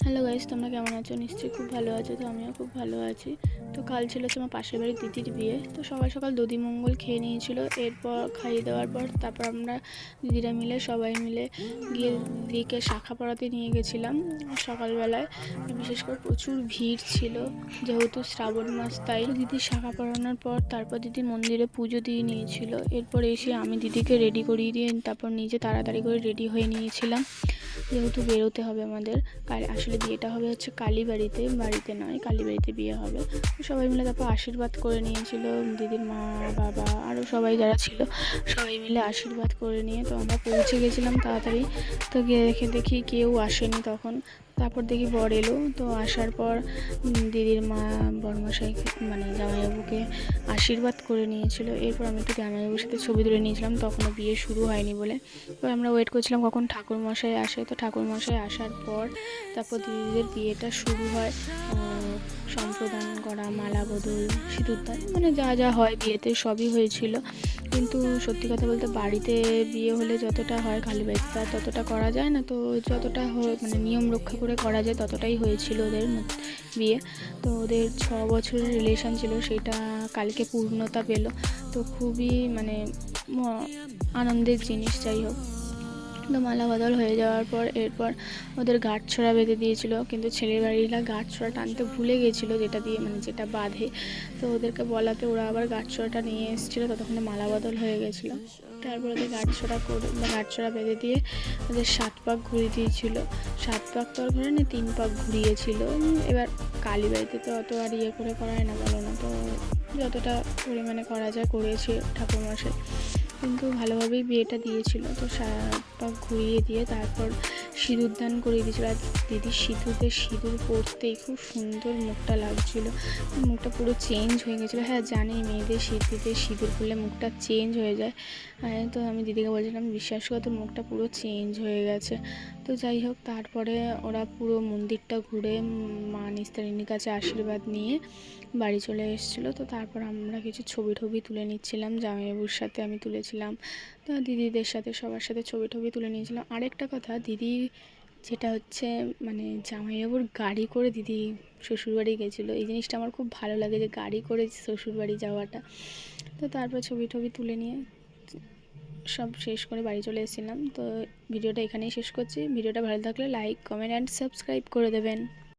Hello guys, তোমরা কেমন আছো? নিশ্চয়ই খুব ভালো আছো। তো আমিও খুব ভালো আছি। তো কাল ছিল হচ্ছে আমার পাশের বাড়ির দিদির বিয়ে। তো সকাল সকাল দধিমঙ্গল খেয়ে নিয়েছিল। এরপর খাইয়ে দেওয়ার পর তারপর আমরা দিদিরা মিলে সবাই মিলে গিয়ে দিদিকে শাখা পরাতে নিয়ে গেছিলাম সকালবেলায়। বিশেষ করে প্রচুর ভিড় ছিল, যেহেতু শ্রাবণ মাস, তাই দিদির শাখা পরানোর পর তারপর দিদি মন্দিরে পুজো দিয়ে নিয়েছিল। এরপর এসে আমি দিদিকে রেডি করিয়ে দিয়ে তারপর নিজে তাড়াতাড়ি করে রেডি হয়ে নিয়েছিলাম, যেহেতু বেরোতে হবে আমাদের। আসলে বিয়েটা হবে হচ্ছে কালীবাড়িতে, বাড়িতে নয়, কালীবাড়িতে বিয়ে হবে। সবাই মিলে তারপর আশীর্বাদ করে নিয়েছিল দিদির মা, বাবা, আরও সবাই যারা ছিল সবাই মিলে আশীর্বাদ করে নিয়ে তো আমরা পৌঁছে গেছিলাম তাড়াতাড়ি। তো গিয়ে দেখি কেউ আসেনি তখন। তারপর দেখি বর এলো। তো আসার পর দিদির মা বড়মশাই মানে জামাইবাবুকে আশীর্বাদ করে নিয়েছিল। এরপর আমি একটু জামাইবাবুর সাথে ছবি তুলে নিয়েছিলাম, তখনও বিয়ে শুরু হয়নি বলে। তো আমরা ওয়েট করছিলাম কখন ঠাকুরমশাই আসে। তো ঠাকুরমশাই আসার পর তারপর দিদিদের বিয়েটা শুরু হয়। সম্প্রদান করা, মালা বদল, সিঁদুরদান, মানে যা যা হয় বিয়েতে সবই হয়েছিল। কিন্তু সত্যি কথা বলতে বাড়িতে বিয়ে হলে যতটা হয় কালীবাড়িতে তার ততটা করা যায় না। তো যতটা মানে নিয়ম রক্ষা করে করা যায় ততটাই হয়েছিল ওদের বিয়ে। তো ওদের 6 বছরের রিলেশান ছিল, সেটা কালকে পূর্ণতা পেল। তো খুবই মানে আনন্দের জিনিস। যাই হোক, তো মালা বদল হয়ে যাওয়ার পর এরপর ওদের গাঁটছড়া বেঁধে দিয়েছিল, কিন্তু ছেলের বাড়িরা গাঁটছড়া টানতে ভুলে গেছিলো, যেটা দিয়ে মানে যেটা বাঁধে। তো ওদেরকে বলাতে ওরা আবার গাঁটছড়াটা নিয়ে এসেছিলো, ততক্ষণে মালা বদল হয়ে গেছিলো। তারপর ওদের গাঁটছড়া করে বা গাঁটছড়া বেঁধে দিয়ে ওদের 7 পাক ঘুরিয়ে দিয়েছিল। 7 পাক তো আর ঘুরে না, 3 পাক ঘুরিয়েছিল। এবার কালীবাড়িতে তো অত আর ইয়ে করে করায় না, বলো না? তো যতটা পরিমাণে করা যায় করেছে ঠাকুরমশাই, কিন্তু ভালোভাবেই বিয়েটা দিয়েছিল। তো 7 পাক ঘুরিয়ে দিয়ে তারপর সিঁদুরদান করিয়ে দিয়েছিল। আর দিদির সিঁদুর পরতেই খুব সুন্দর মুখটা লাগছিল, মুখটা পুরো চেঞ্জ হয়ে গেছিলো। হ্যাঁ জানি, মেয়েদের সিঁদুর পরলে মুখটা চেঞ্জ হয়ে যায়। তো আমি দিদিকে বলছিলাম, বিশ্বাস করে তোর মুখটা পুরো চেঞ্জ হয়ে গেছে। তো যাই হোক, তারপরে ওরা পুরো মন্দিরটা ঘুরে মা নিস্তারিণীর কাছে আশীর্বাদ নিয়ে বাড়ি চলে এসেছিলো। তো তারপর আমরা কিছু ছবি তুলে নিচ্ছিলাম, জামাইবাবুর সাথে আমি তুলেছিলাম, তো দিদিদের সাথে সবার সাথে ছবি তুলে নিয়েছিলাম। আরেকটা কথা, দিদি যেটা হচ্ছে মানে জামাইবাবুর গাড়ি করে দিদি শ্বশুরবাড়ি গেছিলো, এই জিনিসটা আমার খুব ভালো লাগে, যে গাড়ি করে শ্বশুরবাড়ি যাওয়াটা। তো তারপর ছবি তুলে নিয়ে সব শেষ করে বাড়ি চলে এসেছিলাম। তো ভিডিওটা এখানেই শেষ করছি। ভিডিওটা ভালো থাকলে লাইক, কমেন্ট অ্যান্ড সাবস্ক্রাইব করে দেবেন।